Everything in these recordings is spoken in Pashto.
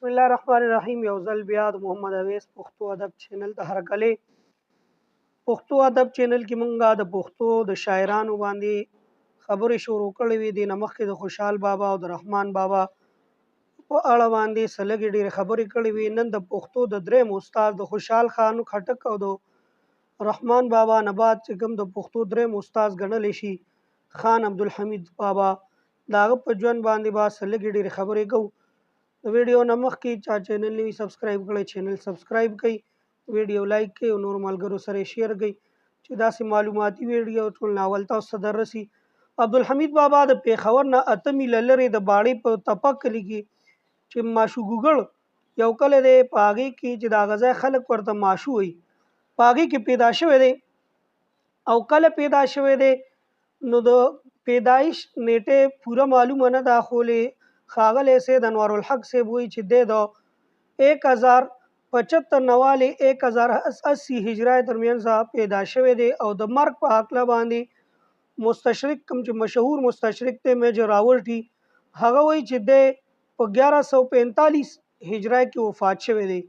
بسم الله الرحمن الرحیم. یو ځل بیا د محمد اویس پښتو ادب چینل ته هرکلی. پښتو ادب چینل کې مونږه د پښتو د شاعرانو باندې خبرې شروع کړې وې. دې نه مخکې د خوشحال بابا او د رحمان بابا په اړه باندې څه لږې ډېرې خبرې کړې وې. نن د پښتو د درېم استاد د خوشحال خان خټک او د رحمان بابا نه بعد چې کوم د پښتو درېم استاد ګڼلی شي خان عبدالحمید بابا، د هغه په ژوند باندې به څه لږې ډېرې خبرې کوو. د ویډیو نه مخکې چا چینل نه وي سبسکرایب کړی چینل سبسکرایب کړئ، ویډیو لایک کړئ او نور ملګرو سره یې شیر کړئ چې داسې معلوماتي ویډیو ټول ناول تاسو ته در رسي. عبدالحمید بابا د پېښور نه 8 میله لرې د باړې په تپه کلي کې چې ماشوګوګړ یو کلی دی، په هغې کې چې د هغه ځای خلک ورته ماشو وایي، په هغې کې پیدا شوی دی. او کله پیدا شوی دی نو د پیدایش نیټه پوره معلومه نه ده، خو ښاغلی سید انوارالحق صاحب وایي چې دی د 1075 نه والې 1080 هجرا ترمنځ پیدا شوی دی. او د مرګ په هکله باندې مستشرق کوم چې مشهور مستشرق دی میجر راورټي، هغه وایي چې دی په 1145 هجرا کې وفات شوی دی.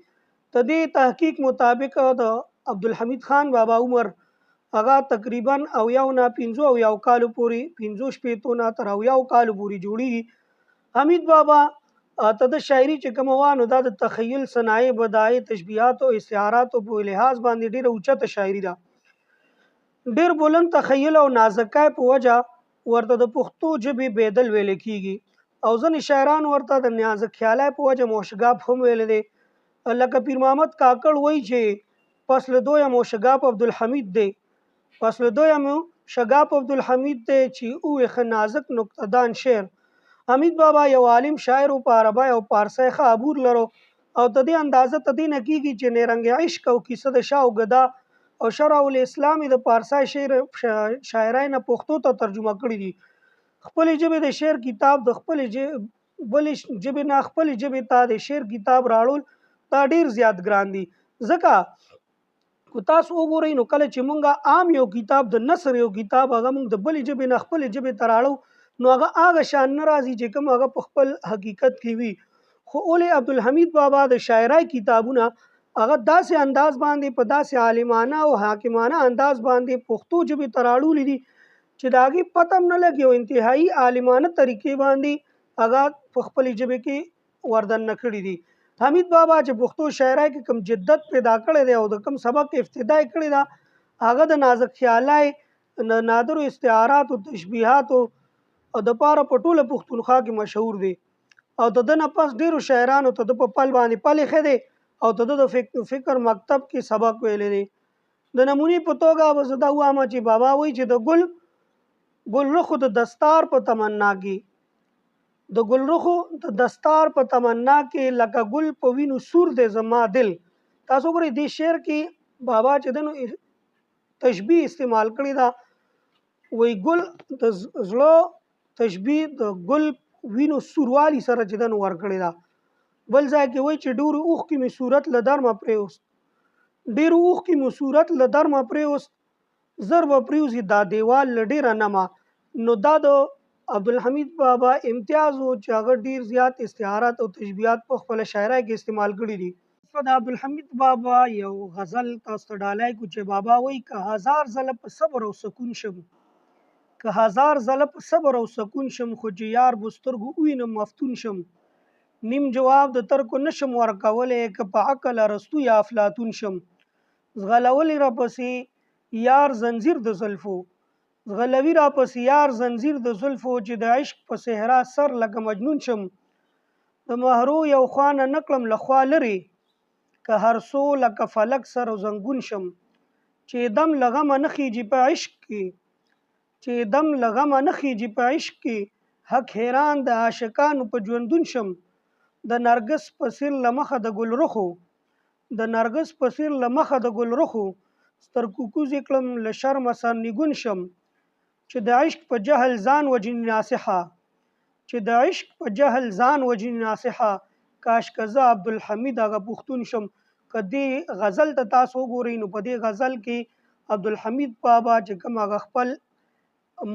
د دې تحقیق مطابق د عبدالحمید خان بابا عمر هغه تقریبا 95 کالو پورې 65 نه تر 90 کالو پورې جوړیږي. حمید بابا ته د شاعري چې کومه وه نو دا د تخیل، صنایع، بدایع، تشبیهات او استعاراتو په لحاظ باندې ډېره اوچته شاعري ده. ډېر بلند تخیل او نازکۍ په وجه ورته د پښتو ژبې بیدل ویل کېږي او ځینې شاعران ورته د نازک خیالۍ په وجه موشګاف هم ویل دی. لکه پیر محمد کاکړ وایي چې فصل دویم موشګاف عبدالحمید دی، فصل دویم شګاف عبدالحمید دی چې اوه ښه نازک نکته دان شعر. حمید بابا یو عالم شاعر او په عربی او پارسی ښه عبور لرو او د دې اندازه ته دې نه کېږي چې نیرنګ عشق او کیسه د شاه او ګدا او شرع الاسلام د پارسی شاعرۍ نه پښتو ته ترجمه کړي دي. خپلې ژبې د شعر کتاب د خپلې بلې ژبې نه خپلې ژبې ته د شعر کتاب راوړل دا ډېر زیات ګران دي. ځکه که تاسو وګورئ نو کله چې مونږ عام یو کتاب د نثر یو کتاب هغه مونږ د بلې ژبې نه خپلې ژبې ته راوړو نو هغه شان نه راځي چې کوم هغه په خپل حقیقت کې وي. خو ولې عبدالحمید بابا د شاعرۍ کتابونه هغه داسې انداز باندې په داسې عالمانه او حاکمانه انداز باندې پښتو ژبې ته راوړلي دي چې د هغې پته هم نه لګي او انتهایي عالمانه طریقې باندې هغه په خپلې ژبې کې وردننه کړي دي. حمید بابا چې پښتو شاعرۍ کې کوم جدت پیدا کړی دی او د کوم سبق ابتدا یې کړې ده هغه د نازک خیالۍ، نادرو استعاراتو، تشبیهاتو او د پاره په ټوله پښتونخوا کې مشهور دی. او د ده نه پس ډېرو شاعرانو ته د په پل باندې پل ایښی دی او د ده د فکر مکتب کې سبق ویلی دی. د نمونې په توګه به زه دا ووایم چې بابا وایي چې د ګل رخو د دستار په تمنا کې د ګل رخو د دستار په تمنا کې لکه ګل په وینو سور دی زما دل. تاسو وګورئ دې شعر کې بابا چې دی نو تشبیه استعمال کړې ده، وایي ګل د زړه تشبیه د ګل وینو سوروالي سره چې دن ورکړې ده. بل ځای کې وایي چې ډېرو اوښکې مې صورت له درمه پرېوست، ډېرو اوښکې مې صورت له درمه پرېوست، زر به پرېوځي دا دیوال له ډېره نمه. نو دا د عبدالحمید بابا امتیاز و چې هغه ډېر زیات استعارات او تشبیهات په خپله شاعرۍ کې استعمال کړي دي. د عبدالحمید بابا یو غزل تاسو ته ډالۍ کړو چې بابا وایي که هزار ځله په صبر او سکون شم، که هزار ځله په صبر او سکون شم، خو چې یار بسترګو ووینم مفتون شم. نیم جواب د ترکو نشم ورکولی که په عقل ارسطو یا افلاطون شم. ځغلولي راپسې یار زنځیر د زلفو، ځغلوي راپسې یار زنځیر د زلفو چې د عشق په صحرا سر لکه مجنون شم. د مهرو یو خوا نه نه کړم له خوا لرې که هر څو لکه فلک سر او زنګون شم. چې دم له غمه نه خیجي په عشق کې، چې دم له غمه نه خیجي په عشق کې، حق حیران د عاشقانو په ژوندون شم. د نرګس په څېر له مخه د ګل رخو، د نرګس په څېر له مخه د ګل رخو، سترګوکوزې کړم له شرمه سرنګون شم. چې د عشق په جهل ځان وجني ناصحه، چې د عشق په جهل ځان وجني ناصحه، کاش که زه عبدالحمید هغه پښتون شم. که دې غزل ته تاسو وګورئ نو په دې غزل کې عبدالحمید بابا چې کوم هغه خپل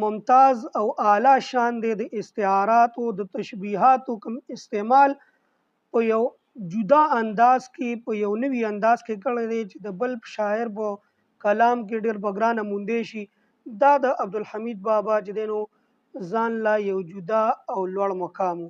ممتاز او اعلی شان دی د استعاراتو د تشبیهاتو کوم استعمال په یو جدا انداز کې په یو نوي انداز کې کړی دی چې د بل شاعر په کلام کې ډېر په ګرانه موندی شي. دا د عبدالحمید بابا چې دی نو ځان لا یو جدا او لوړ مقام و.